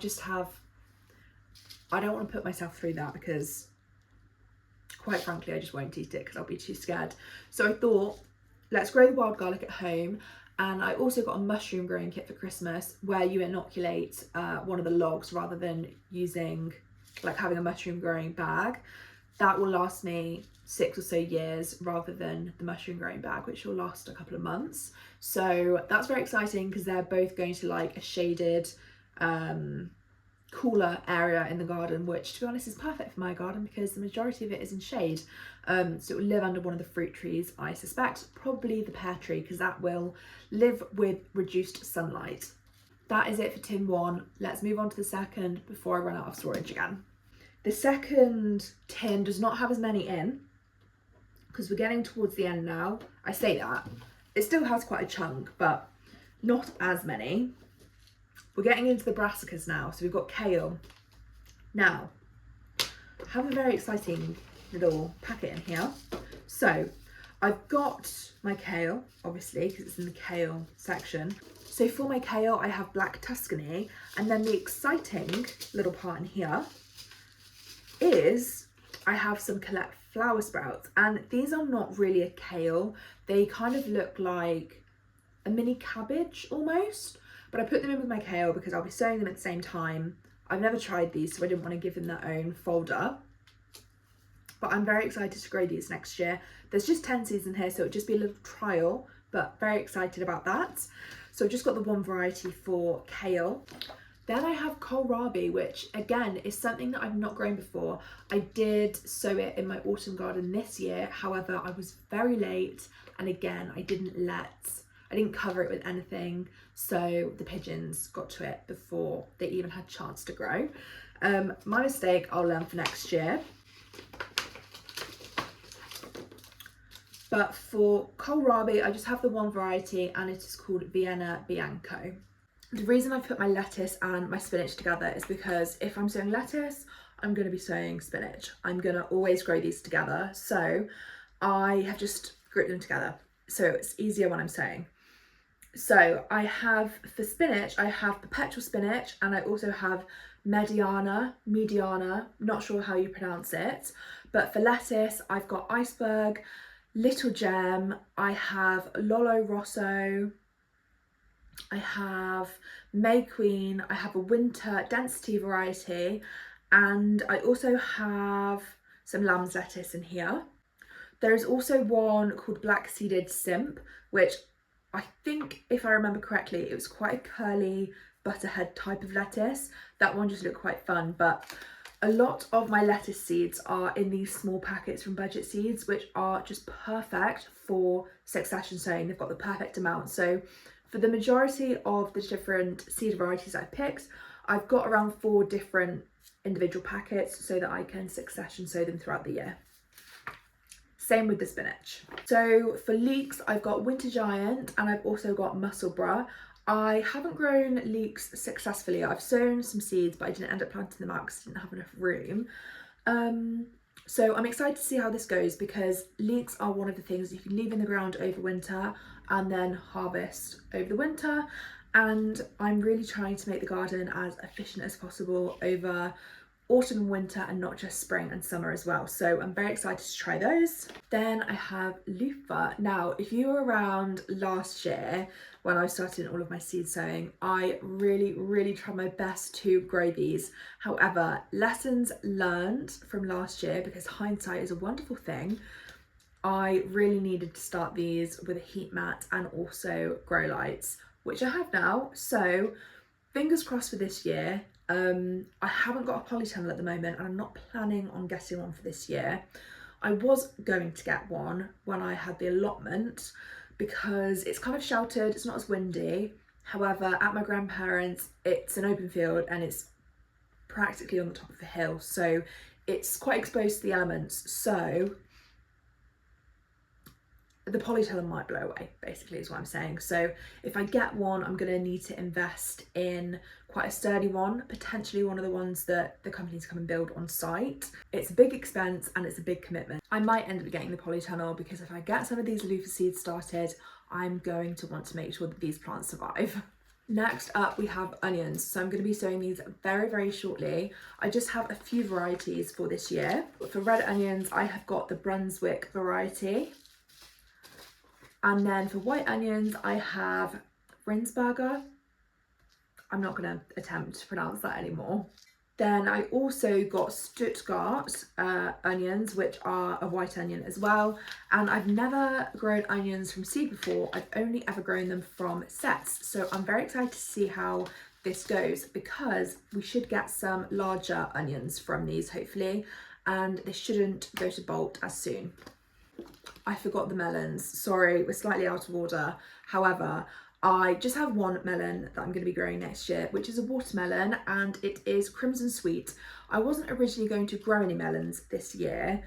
don't want to put myself through that, because quite frankly I just won't eat it because I'll be too scared. So I thought, let's grow the wild garlic at home. And I also got a mushroom growing kit for Christmas, where you inoculate one of the logs rather than using, like, having a mushroom growing bag. That will last me 6 or so years rather than the mushroom growing bag, which will last a couple of months. So that's very exciting, because they're both going to like a shaded cooler area in the garden, which, to be honest, is perfect for my garden because the majority of it is in shade. So it will live under one of the fruit trees, I suspect, probably the pear tree, because that will live with reduced sunlight. That is it for tin 1. Let's move on to the second before I run out of storage again. The second tin does not have as many in, because we're getting towards the end now. I say that. It still has quite a chunk, but not as many. We're getting into the brassicas now, so we've got kale. Now, I have a very exciting little packet in here. So I've got my kale, obviously, because it's in the kale section. So for my kale, I have black Tuscany, and then the exciting little part in here is I have some collect flower sprouts, and these are not really a kale. They kind of look like a mini cabbage almost. But I put them in with my kale because I'll be sowing them at the same time. I've never tried these, so I didn't want to give them their own folder. But I'm very excited to grow these next year. There's just 10 seeds in here, so it'll just be a little trial, but very excited about that. So I've just got the one variety for kale. Then I have kohlrabi, which again is something that I've not grown before. I did sow it in my autumn garden this year. However, I was very late, and again, I didn't cover it with anything, so the pigeons got to it before they even had a chance to grow. My mistake, I'll learn for next year. But for kohlrabi, I just have the one variety, and it is called Vienna Bianco. The reason I put my lettuce and my spinach together is because if I'm sowing lettuce, I'm going to be sowing spinach. I'm going to always grow these together, so I have just grouped them together, so it's easier when I'm sowing. So I have, for spinach, I have perpetual spinach, and I also have mediana, not sure how you pronounce it. But for lettuce, I've got iceberg, little gem, I have lolo rosso, I have May Queen, I have a winter density variety, and I also have some lamb's lettuce in here. There is also one called black seeded simp, which I think, if I remember correctly, it was quite a curly butterhead type of lettuce. That one just looked quite fun, but a lot of my lettuce seeds are in these small packets from Budget Seeds, which are just perfect for succession sowing. They've got the perfect amount. So for the majority of the different seed varieties I've picked, I've got around 4 different individual packets so that I can succession sow them throughout the year. Same with the spinach. So for leeks, I've got Winter Giant, and I've also got Musselburgh. I haven't grown leeks successfully. I've sown some seeds, but I didn't end up planting them out because I didn't have enough room. So I'm excited to see how this goes, because leeks are one of the things you can leave in the ground over winter and then harvest over the winter. And I'm really trying to make the garden as efficient as possible over autumn and winter, and not just spring and summer as well. So I'm very excited to try those. Then I have loofah. Now, if you were around last year when I started all of my seed sowing, I really tried my best to grow these. However, lessons learned from last year, because hindsight is a wonderful thing, I really needed to start these with a heat mat and also grow lights, which I have now. So fingers crossed for this year. I haven't got a polytunnel at the moment and I'm not planning on getting one for this year. I was going to get one when I had the allotment because it's kind of sheltered, it's not as windy. However, at my grandparents', it's an open field and it's practically on the top of the hill, so it's quite exposed to the elements. So the polytunnel might blow away, basically is what I'm saying. So if I get one, I'm going to need to invest in quite a sturdy one, potentially one of the ones that the companies come and build on site. It's a big expense and it's a big commitment. I might end up getting the polytunnel because if I get some of these loofah seeds started, I'm going to want to make sure that these plants survive. Next up we have onions. So I'm going to be sowing these very, very shortly. I just have a few varieties for this year. For red onions, I have got the Brunswick variety. And then for white onions, I have Rinsberger. I'm not going to attempt to pronounce that anymore. Then I also got Stuttgart onions, which are a white onion as well. And I've never grown onions from seed before. I've only ever grown them from sets. So I'm very excited to see how this goes because we should get some larger onions from these hopefully. And they shouldn't go to bolt as soon. I forgot the melons. Sorry, we're slightly out of order. However, I just have one melon that I'm going to be growing next year, which is a watermelon, and it is Crimson Sweet. I wasn't originally going to grow any melons this year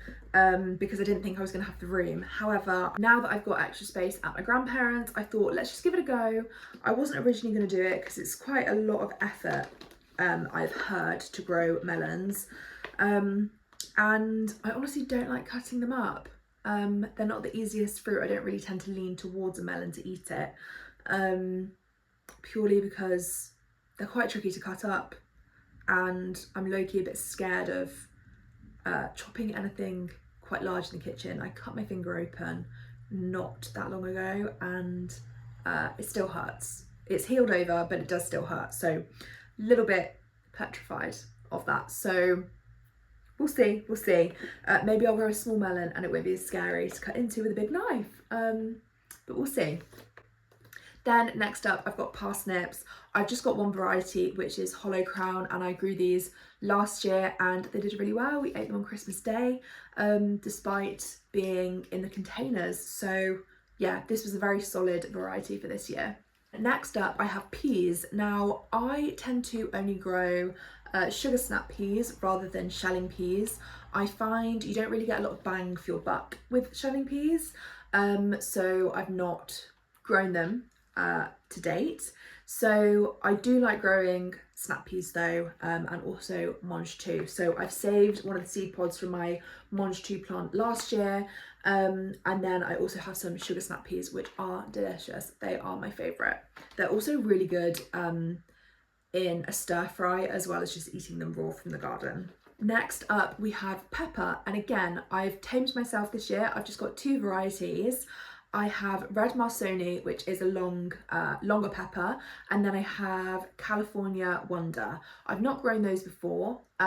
because I didn't think I was going to have the room. However, now that I've got extra space at my grandparents', I thought, let's just give it a go. I wasn't originally going to do it because it's quite a lot of effort, I've heard, to grow melons. And I honestly don't like cutting them up. They're not the easiest fruit. I don't really tend to lean towards a melon to eat it, purely because they're quite tricky to cut up and I'm low-key a bit scared of chopping anything quite large in the kitchen. I cut my finger open not that long ago and it still hurts. It's healed over, but it does still hurt, so a little bit petrified of that. So we'll see. Maybe I'll grow a small melon and it won't be as scary to cut into with a big knife, but we'll see. Then next up, I've got parsnips. I've just got one variety, which is Hollow Crown, and I grew these last year and they did really well. We ate them on Christmas Day, despite being in the containers. So yeah, this was a very solid variety for this year. Next up, I have peas. Now, I tend to only grow sugar snap peas rather than shelling peas. I find you don't really get a lot of bang for your buck with shelling peas, so I've not grown them to date. So I do like growing snap peas though, and also mange too. So I've saved one of the seed pods from my mange too plant last year, and then I also have some sugar snap peas, which are delicious. They are my favourite. They're also really good in a stir fry as well as just eating them raw from the garden. Next up we have pepper, and again I've tamed myself this year. I've just got two varieties. I have Red Marsoni, which is a longer pepper, and then I have California Wonder. I've not grown those before, but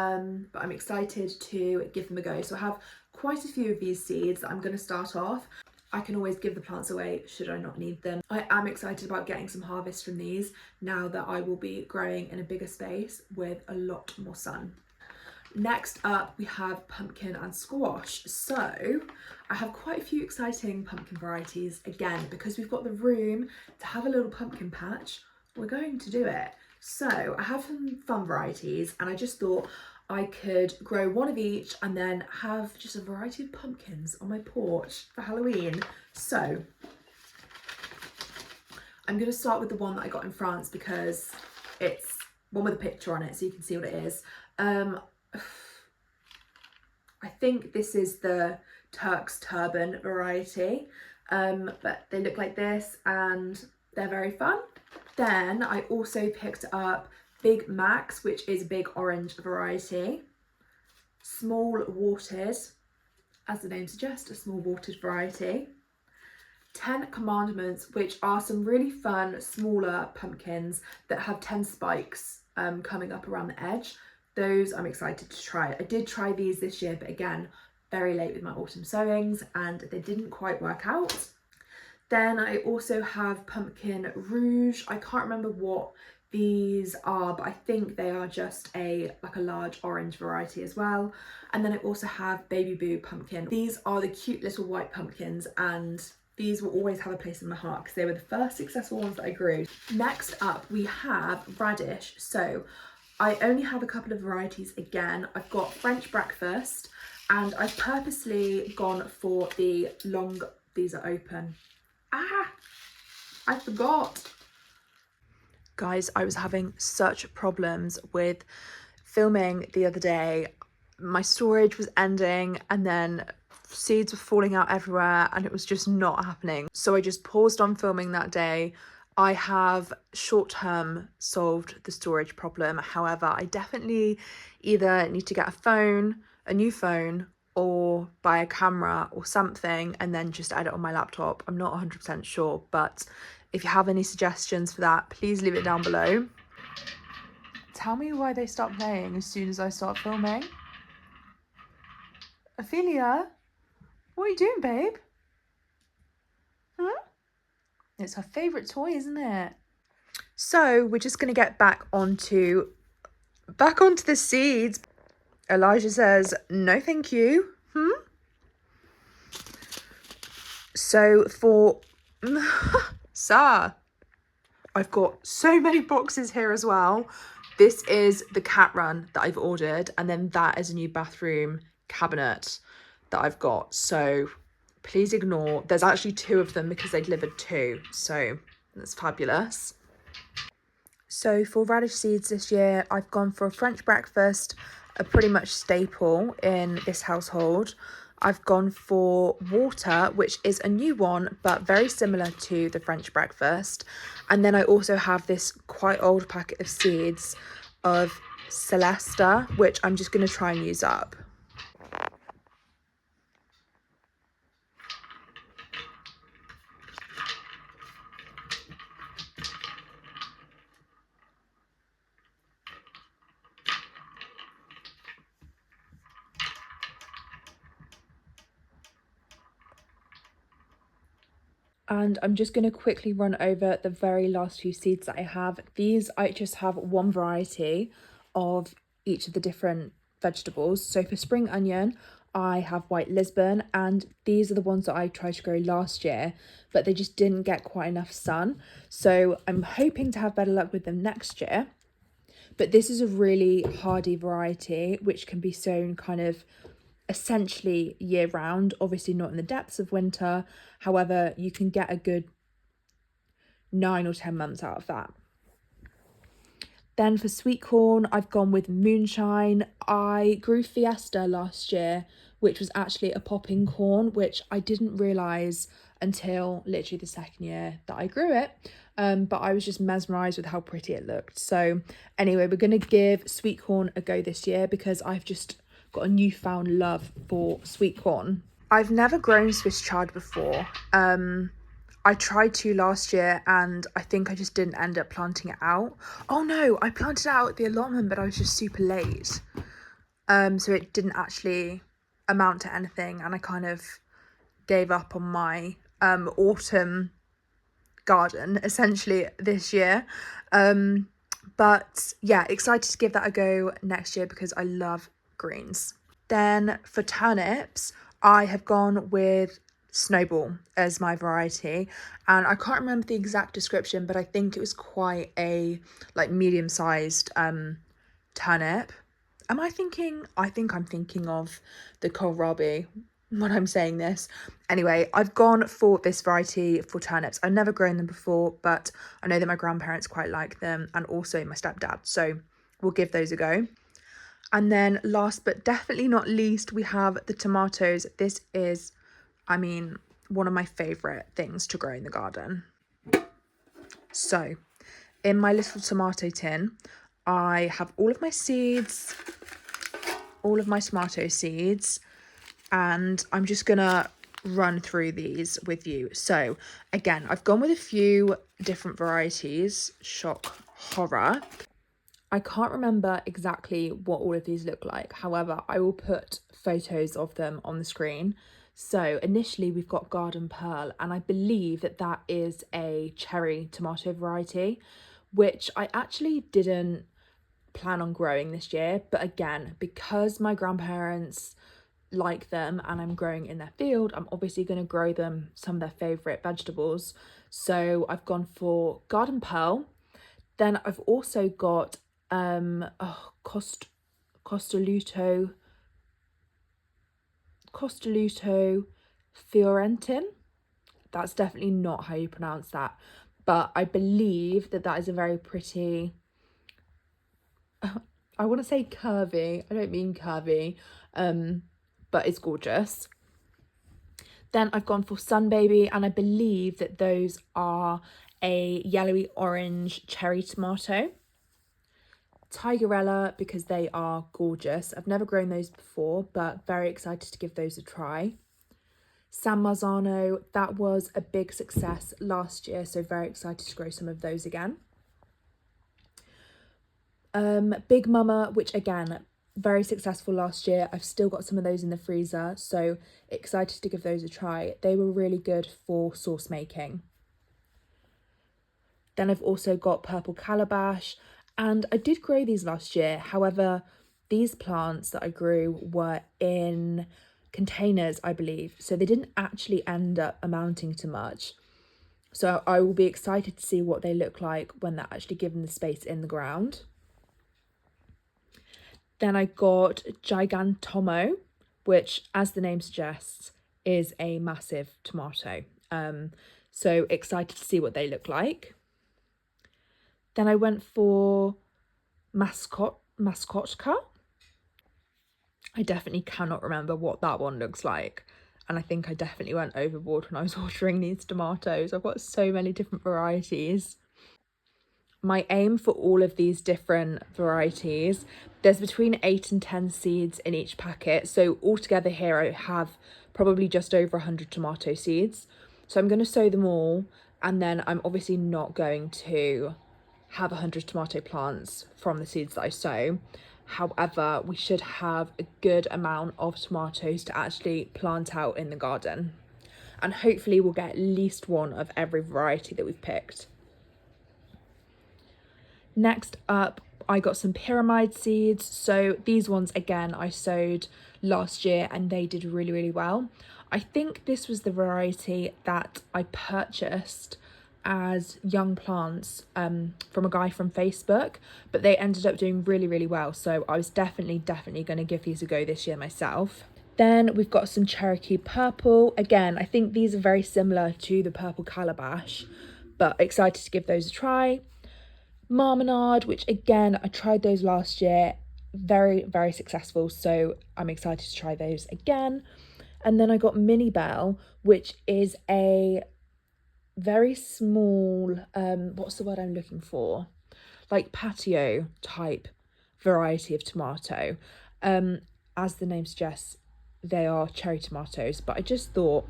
I'm excited to give them a go. So I have quite a few of these seeds that I'm going to start off. I can always give the plants away should I not need them. I am excited about getting some harvest from these now that I will be growing in a bigger space with a lot more sun. Next up we have pumpkin and squash. So I have quite a few exciting pumpkin varieties. Again, because we've got the room to have a little pumpkin patch, we're going to do it. So I have some fun varieties and I just thought I could grow one of each and then have just a variety of pumpkins on my porch for Halloween. So I'm going to start with the one that I got in France because it's one with a picture on it so you can see what it is. I think this is the Turk's Turban variety, but they look like this and they're very fun. Then I also picked up Big Max, which is a big orange variety. Small Watered, as the name suggests, a small watered variety. 10 Commandments, which are some really fun smaller pumpkins that have 10 spikes coming up around the edge. Those I'm excited to try. I did try these this year, but again, very late with my autumn sowings and they didn't quite work out. Then I also have pumpkin rouge. I can't remember what these are, but I think they are just like a large orange variety as well. And then I also have baby boo pumpkin. These are the cute little white pumpkins, and these will always have a place in my heart because they were the first successful ones that I grew. Next up we have radish. So I only have a couple of varieties again. I've got French breakfast, and I've purposely gone for the long, these are open. I forgot. Guys, I was having such problems with filming the other day. My storage was ending and then seeds were falling out everywhere and it was just not happening. So I just paused on filming that day. I have short-term solved the storage problem. However, I definitely either need to get a new phone, or buy a camera or something and then just edit on my laptop. I'm not 100% sure, but if you have any suggestions for that, please leave it down below. Tell me why they start playing as soon as I start filming. Ophelia, what are you doing, babe? Huh? It's her favourite toy, isn't it? So we're just going to get back onto the seeds. Elijah says, no thank you. So for... Sir, I've got so many boxes here as well. This is the cat run that I've ordered, and then that is a new bathroom cabinet that I've got. So please ignore. There's actually 2 of them because they delivered 2. So that's fabulous. So for radish seeds this year, I've gone for a French breakfast, a pretty much staple in this household. I've gone for water, which is a new one, but very similar to the French breakfast. And then I also have this quite old packet of seeds of Celesta, which I'm just going to try and use up. And I'm just going to quickly run over the very last few seeds that I have. These, I just have one variety of each of the different vegetables. So for spring onion, I have white Lisbon, and these are the ones that I tried to grow last year, but they just didn't get quite enough sun. So I'm hoping to have better luck with them next year. But this is a really hardy variety, which can be sown kind of essentially year round, obviously not in the depths of winter. However, you can get a good 9 or 10 months out of that. Then for sweet corn, I've gone with Moonshine. I grew Fiesta last year, which was actually a popping corn, which I didn't realise until literally the second year that I grew it. But I was just mesmerised with how pretty it looked. So anyway, we're going to give sweet corn a go this year because I've just got a newfound love for sweet corn. I've never grown Swiss chard before. I tried to last year and I think I just didn't end up planting it out. Oh no, I planted it out at the allotment, but I was just super late. So it didn't actually amount to anything, and I kind of gave up on my autumn garden essentially this year. But yeah, excited to give that a go next year because I love greens. Then for turnips, I have gone with Snowball as my variety, and I can't remember the exact description, but I think it was quite a like medium-sized turnip. I think I'm thinking of the kohlrabi when I'm saying this. Anyway, I've gone for this variety for turnips. I've never grown them before, but I know that my grandparents quite like them, and also my stepdad, so we'll give those a go. And then last but definitely not least, we have the tomatoes. This is, one of my favourite things to grow in the garden. So in my little tomato tin, I have all of my seeds, all of my tomato seeds, and I'm just gonna run through these with you. So again, I've gone with a few different varieties. Shock horror. I can't remember exactly what all of these look like. However, I will put photos of them on the screen. So initially we've got Garden Pearl, and I believe that that is a cherry tomato variety, which I actually didn't plan on growing this year. But again, because my grandparents like them and I'm growing in their field, I'm obviously going to grow them some of their favourite vegetables. So I've gone for Garden Pearl. Then I've also got Costoluto Fiorentin. That's definitely not how you pronounce that, but I believe that that is a very pretty, I want to say curvy, I don't mean curvy, but it's gorgeous. Then I've gone for Sun Baby, and I believe that those are a yellowy orange cherry tomato. Tigerella, because they are gorgeous. I've never grown those before, but very excited to give those a try. San Marzano, that was a big success last year, so very excited to grow some of those again. Big Mama, which again, very successful last year. I've still got some of those in the freezer, so excited to give those a try. They were really good for sauce making. Then I've also got Purple Calabash, and I did grow these last year. However, these plants that I grew were in containers, I believe, so they didn't actually end up amounting to much. So I will be excited to see what they look like when they're actually given the space in the ground. Then I got Gigantomo, which, as the name suggests, is a massive tomato. So excited to see what they look like. Then I went for Mascotka. I definitely cannot remember what that one looks like. And I think I definitely went overboard when I was ordering these tomatoes. I've got so many different varieties. My aim for all of these different varieties, there's between 8 and 10 seeds in each packet. So altogether here I have probably just over 100 tomato seeds. So I'm going to sow them all, and then I'm obviously not going to have 100 tomato plants from the seeds that I sow. However, we should have a good amount of tomatoes to actually plant out in the garden. And hopefully we'll get at least one of every variety that we've picked. Next up, I got some pyramid seeds. So these ones, again, I sowed last year and they did really, really well. I think this was the variety that I purchased as young plants from a guy from Facebook, but they ended up doing really, really well. So I was definitely going to give these a go this year myself. Then we've got some Cherokee Purple. Again, I think these are very similar to the Purple Calabash, but excited to give those a try. Marmalade, which again, I tried those last year, very, very successful. So I'm excited to try those again. And then I got Mini Bell, which is a very small, what's the word I'm looking for? Like patio type variety of tomato. As the name suggests, they are cherry tomatoes, but I just thought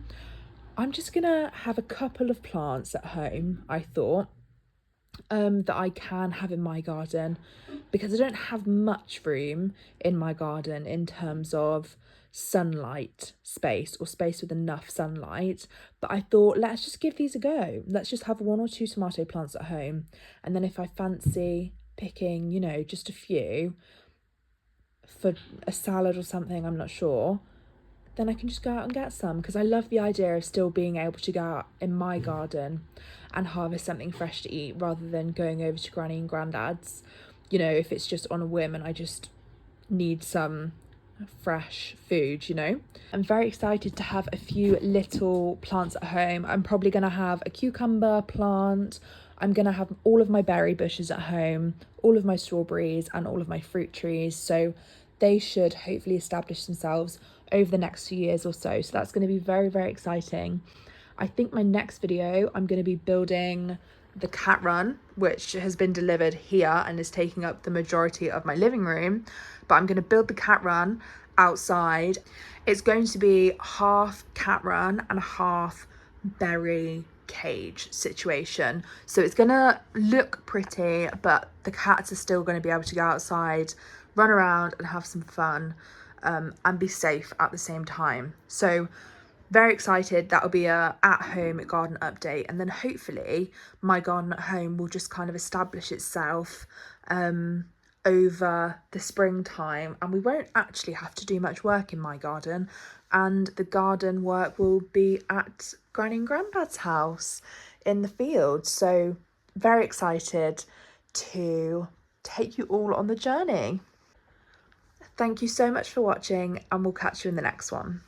I'm just gonna have a couple of plants at home, I thought, that I can have in my garden, because I don't have much room in my garden in terms of sunlight space or space with enough sunlight. But I thought, let's just give these a go. Let's just have 1 or 2 tomato plants at home, and then if I fancy picking, you know, just a few for a salad or something, I'm not sure, then I can just go out and get some, because I love the idea of still being able to go out in my garden and harvest something fresh to eat, rather than going over to Granny and Grandad's, you know, if it's just on a whim and I just need some fresh food, you know. I'm very excited to have a few little plants at home. I'm probably going to have a cucumber plant. I'm going to have all of my berry bushes at home, all of my strawberries and all of my fruit trees. So they should hopefully establish themselves over the next few years or so. So that's going to be very, very exciting. I think my next video, I'm going to be building the cat run, which has been delivered here and is taking up the majority of my living room. But I'm going to build the cat run outside. It's going to be half cat run and half berry cage situation. So it's going to look pretty, but the cats are still going to be able to go outside, run around and have some fun. and be safe at the same time. So very excited. That'll be a at-home garden update, and then hopefully my garden at home will just kind of establish itself over the springtime, and we won't actually have to do much work in my garden, and the garden work will be at Granny and Grandpad's house in the field. So very excited to take you all on the journey. Thank you so much for watching, and we'll catch you in the next one.